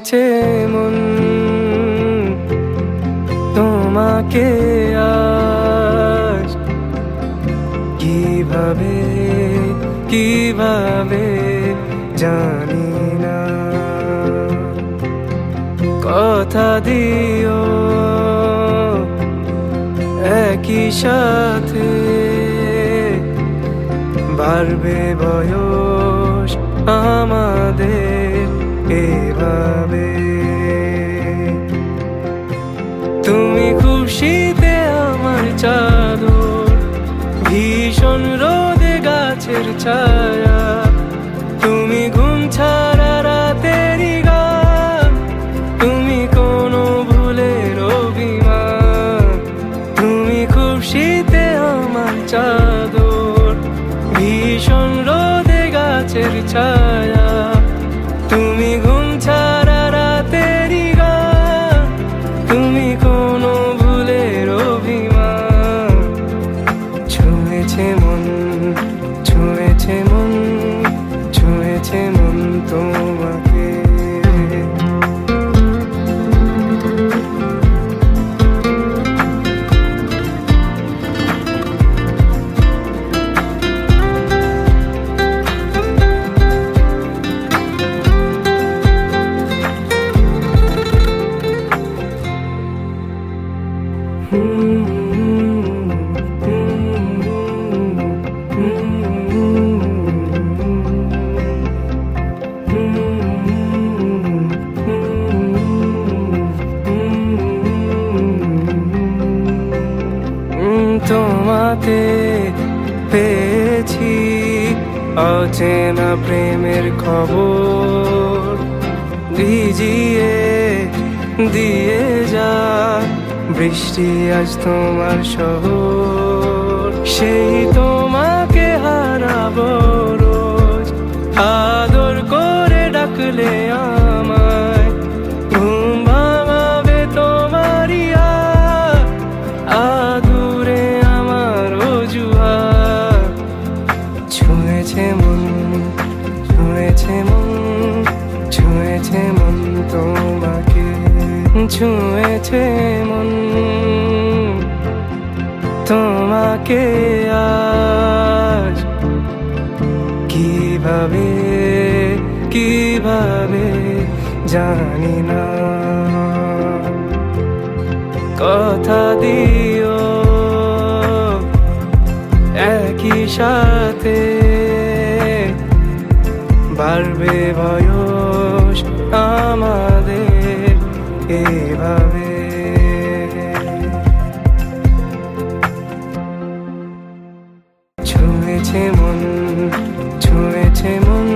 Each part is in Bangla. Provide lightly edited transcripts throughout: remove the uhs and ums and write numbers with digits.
ছুঁয়েছে মন তোমাকে আজ কিভাবে কিভাবে জানি না। কথা দিও একই সাথে বাড়বে বয়স আমাদের এভাবে। তুমি খুশিতে আমার চাদর, ভীষণ রোদে গাছের ছায়া। তুমি ঘুম ছাড়া রাতেরই গান, তুমি কোনো ভুলের অভিমান। তুমি খুশিতে আমার চাদর, ভীষণ রোদে গাছের ছায়া। তুমি ঘুম ছাড়া রাতেরই গান, তুমি কোনো ভুলের অভিমান। ছুঁয়েছে মন ছুঁয়েছে মন ছুঁয়েছে মন তোমাকে। তোমাতে পেয়েছি অচেনা প্রেমের খবর, ভিজিয়ে দিয়ে যা বৃষ্টি আজ তোমার শহর। সেই তোমাকে হারাবো রোজ, আদর করে ডাকলে আমায় ঘুম ভাঙাবে তোমারই আদুরে আমার অজুহাত। ছুঁয়েছে মন ছুঁয়েছে মন ছুঁয়েছে মন তোমাকে। ছুঁয়েছে মন তোমাকে আজ কিভাবে কিভাবে জানি না। কথা দিও একই সাথে বাড়বে বয়স আমাদের এভাবে। ছুঁয়েছে মন ছুঁয়েছে মন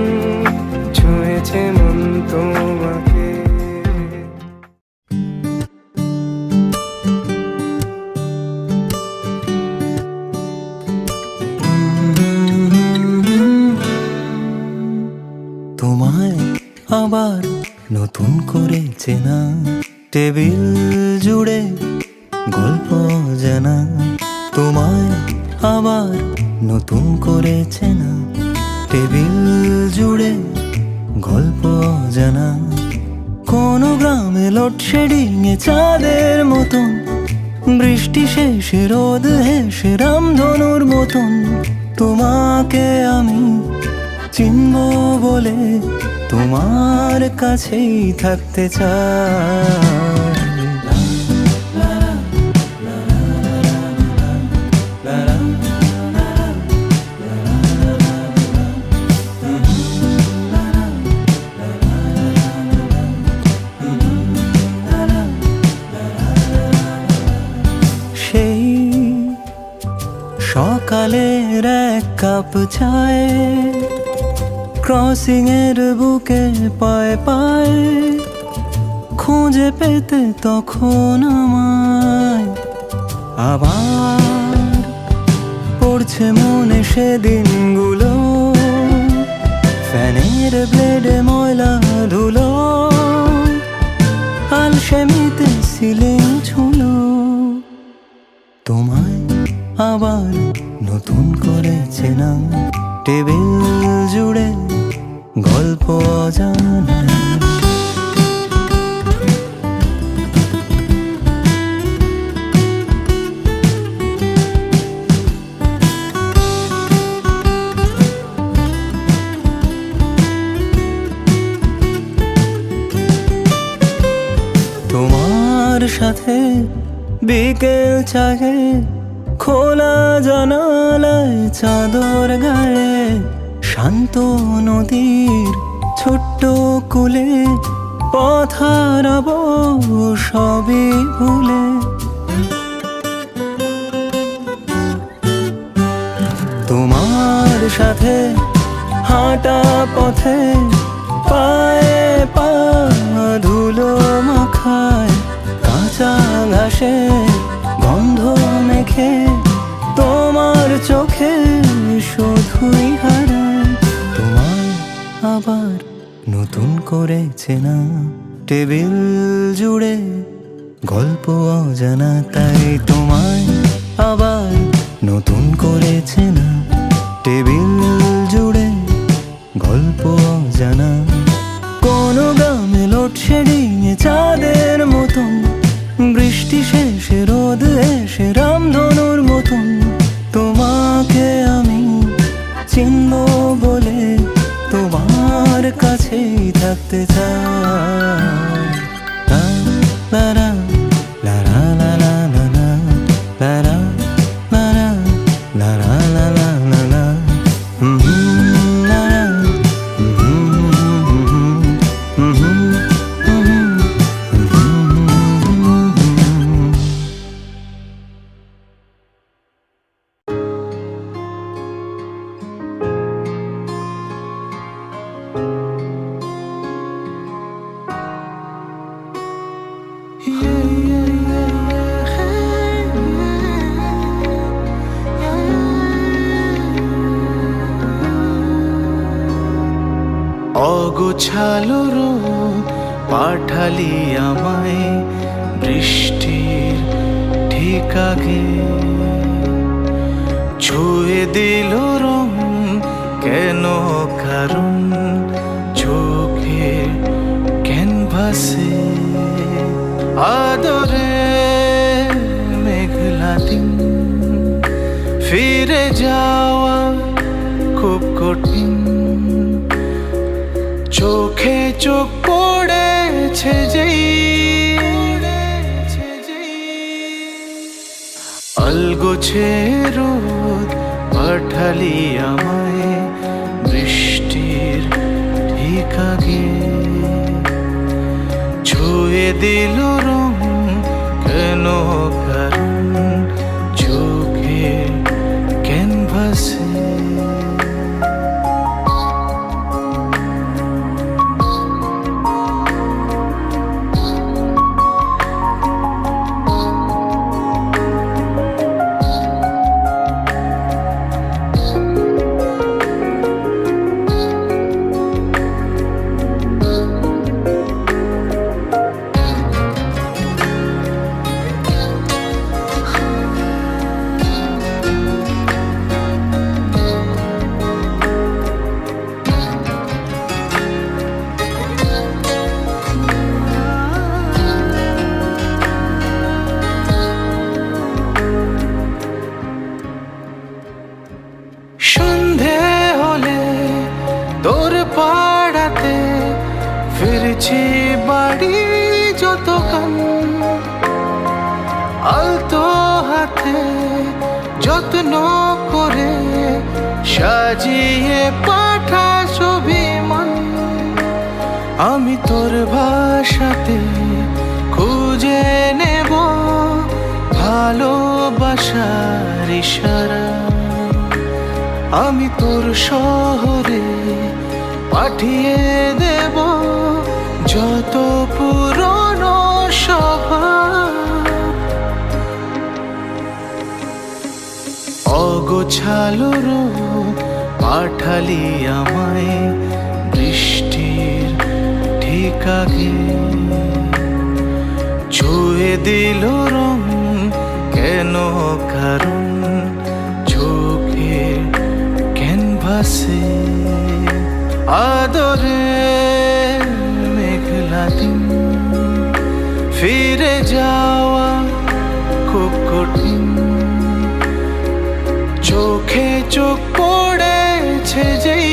ছুঁয়েছে মন তোমাকে। তোমায় আবার নতুন করে চেনা, টেবিল জুড়ে গল্প জানা। তোমায় আবার নতুন করে চেনা, টেবিল জুড়ে গল্প জানা। কোন গ্রামে লোডশেডিং এ চাঁদের মতন, বৃষ্টি শেষে রোদ হেসে রামধনুর মতন। তোমাকে আমি চিনব বলে তোমার কাছেই থাকতে চাই। সেই সকালের এক কাপ চায়, ক্রসিং এর বুকে পায়ে পায়ে খুঁজে পেতে তখন আমায়। আবার পড়ছে মনে সেদিনগুলো, ফ্যানের ব্লেডে ময়লা ধুলো, আলসেমিতে সিলিং ছুলো। তোমায় আবার নতুন করে চেনা, টেবিল জুড়ে গল্প জানা। বিকেল চাহে খোলা জানালায় চাদর গায়ে, শান্ত নদীর ছোট্ট কুলে পথ হারাবো সবই ভুলে। তোমার সাথে হাঁটা পথে পায়ে পা ধুলো মাখায়, কাঁচা ঘাসে গন্ধ মেখে তোমার চোখে শুধুই হারায়। তোমায় আবার নতুন করে চেনা, টেবিল জুড়ে গল্প অজানা, তাই তোমায় আবার নতুন করে চেনা, টেবিল জুড়ে গল্প অজানা। কোনো গ্রামে লোডশেডিং এ চাঁদের মতন, বৃষ্টি শেষে রোদ এসে রামধনুর মতন, তোমাকে আমি চিনব বলে তোমার কাছেই থাকতে চাই। লা লা লা লা লা লা লা লা লা লা লা লা লা লা লা লা। অগোছালো রোদ পাঠালি আমায় বৃষ্টির ঠিক আগে, ছুঁয়ে দিল রং কেন কারণ চোখে ক্যানভাসে। আদরে মেঘলা দিন ফিরে যাওয়া খুব কঠিন, চোখে চোখ পড়েছে যেই অলগোছে রোদ পাঠালি আমায় বৃষ্টির ঠিক আগে, ছুঁয়ে দিল রং কেন কারণ চোখে ক্যানভাসে। ফিরছি বাড়ি যতক্ষণ, আলতো হাতে যত্ন করে সাজিয়ে পাঠা ছবি মন। আমি তোর ভাষাতে খুঁজে নেব ভালোবাসার ইশারা, আমি তোর শহরে পাঠিয়ে দেব যত পুরনো স্বভাব। অগোছালো রোদ পাঠালি আমায় বৃষ্টির ঠিক আগে, ছুঁয়ে দিল রং কেন কারণ চোখে ক্যানভাসে। আদরে মেঘলা দিন ফিরে যাওয়া খুব কঠিন, চোখে চোখ পড়েছে যেই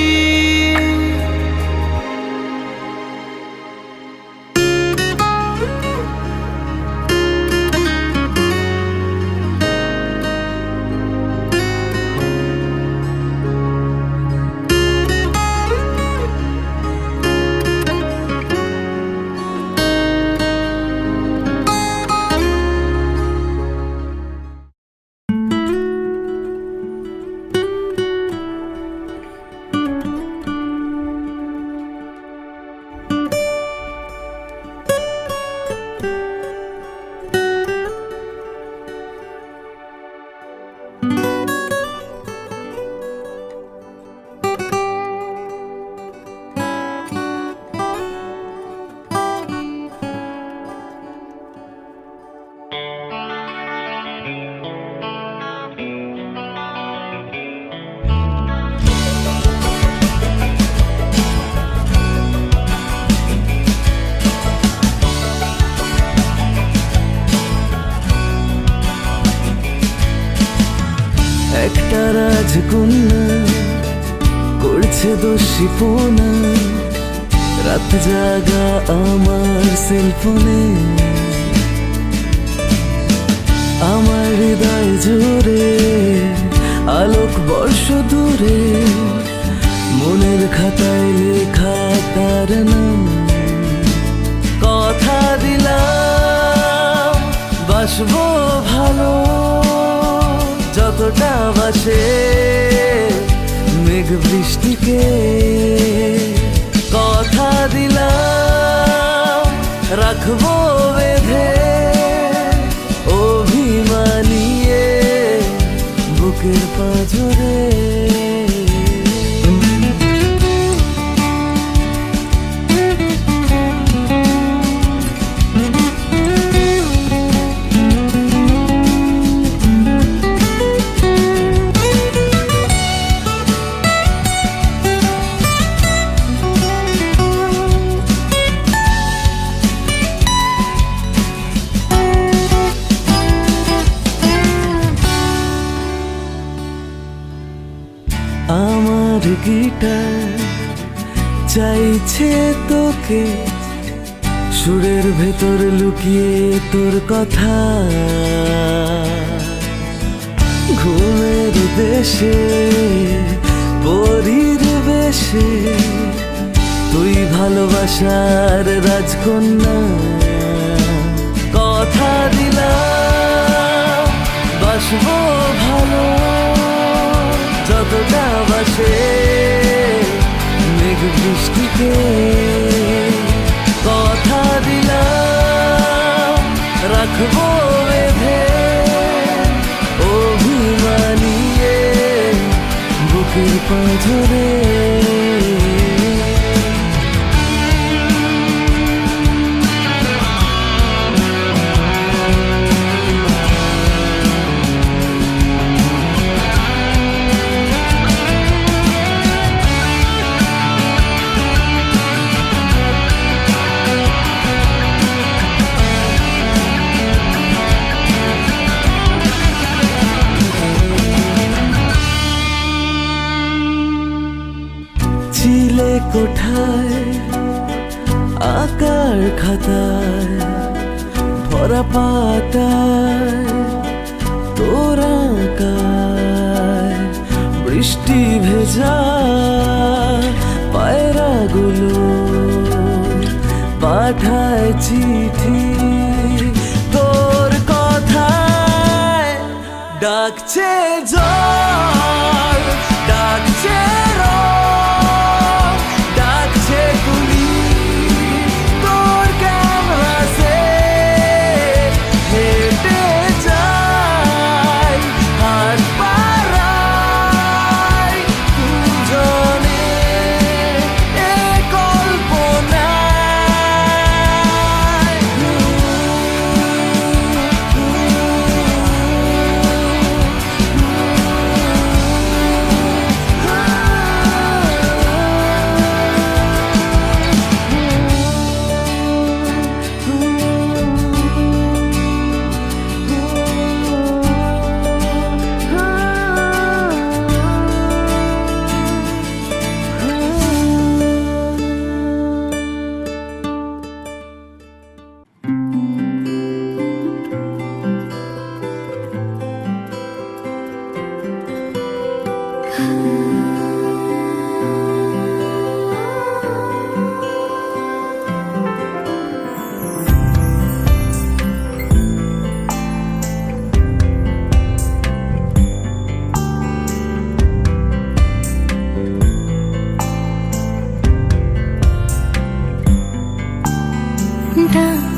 শিপনা, রাত জাগা আমার সেলফোনে, আমার হৃদয় জুড়ে আলোক বর্ষ দূরে, মনের খাতায় লেখা তার নাম। কথা দিলাম বাসবো ভালো, যতটা বাসে মেঘ বৃষ্টিকে। কথা দিলাম রাখবো বেঁধে, অভিমানিয়ে বুকের পাঁজরে। আমার গিটার চাইছে তোকে, সুরের ভেতর লুকিয়ে তোর কথা। ঘুমের দেশে পরীর বেশে, তুই ভালোবাসার রাজকন্যা। কথা দিলাম বাসবো ভালো, যতটা বাসে মেঘ বৃষ্টিকে। কথা দিলাম রাখবো বেঁধে, অভিমানিয়ে বুকের পাঁজরে। চিলে কোঠায় আকার খাতায় ভরা পাতায়, তোরা কায় বৃষ্টি ভেজা পায়রাগুলো পাঠায় চিঠি। তোর কথায় ডাকছে জল, ডাকছে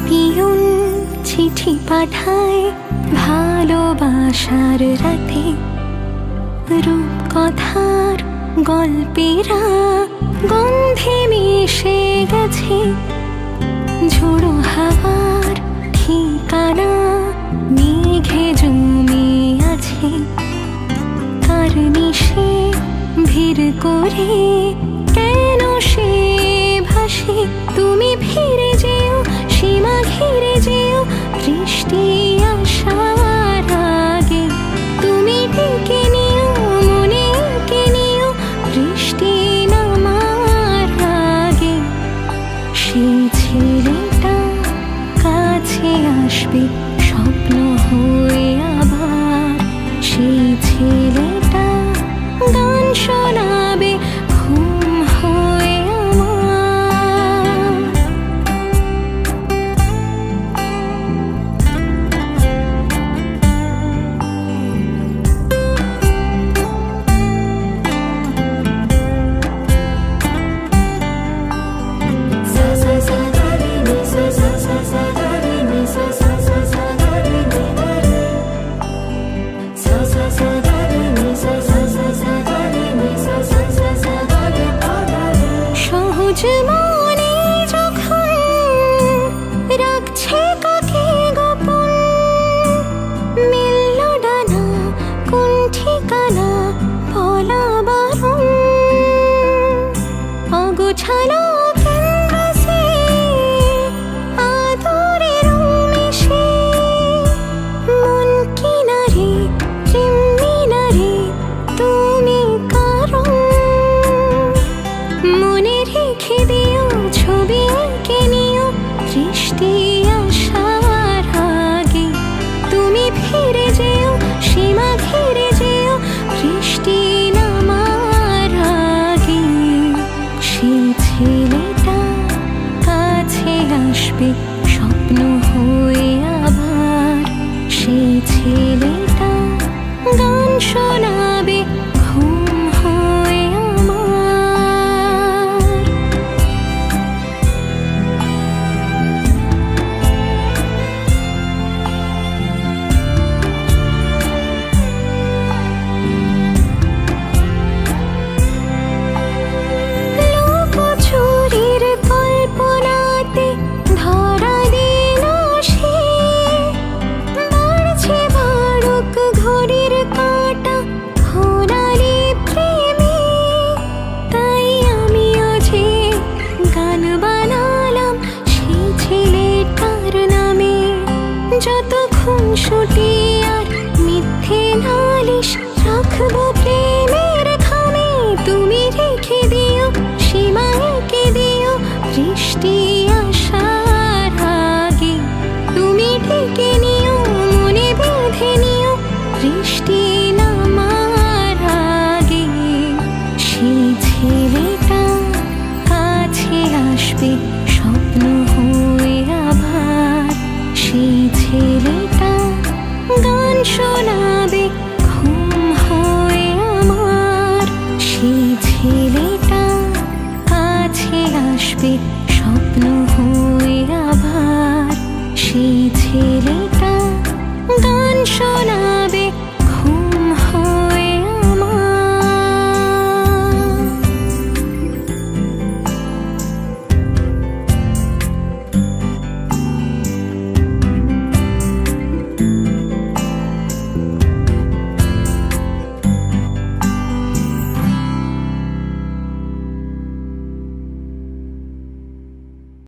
পিয়ন চিঠি পাঠায় ভালোবাসার রাতে, রূপকথার গল্পেরা গন্ধে মিশে গেছে। ঝোড়ো হাওয়ার ঠিকানা মেঘে জমে আছে, কার নিশে ভিড় করে কেন সে ভাসে। তুমি ফিরে যেও, সীমা ঘিরে যেও, বৃষ্টি আসার আগে। তুমি ডেকে নিও, মনে এঁকে নিও, বৃষ্টি নামা আজ মনে যখন রাখছে কাকে গোপন, মিলল ডানা কোন ঠিকানা বলা বারণ। অগোছালো ক্যানভাসে আদরের মিশে, মন কিনারে প্রেম মিনারে তুমি কারণ। মনে রেখে দিও ছবি এঁকে নিও দৃষ্টি আসার আগে, তুমি ফিরে যেও সীমা ঘিরে যেও বৃষ্টি নামার আগে। সেই ছেলেটা কাছে আসবে স্বপ্ন হয়ে আবার, সেই ছেলেটা গান শোনাবে ঘুম হয়ে আমার। লোকচুরির কল্পনাতে ধরা দিল সে, বাড়ছে বাড়ুক ঘড়ির কাঁটা ঘোরালে প্রেমে। তাই আমিও যে গান বানালাম সেই ছেলেটার নামে, যত খুনসুটি আর মিথ্যে নালিশ রাখবো প্রেমের খামে। তুমি রেখে দিও সীমা এঁকে দিও বৃষ্টি আসার আগে, তুমি ঢেকে নিও মনে বেঁধে নিও বৃষ্টি নামার আগে। সেই ছেলেটা কাছে আসবে স্বপ্ন হয়ে আবার, সেই ছেলেটা গান শোনাবে ঘুম হয়ে আমার। সেই ছেলেটা কাছে আসবে স্বপ্ন হয়ে আবার, সেই ছেলে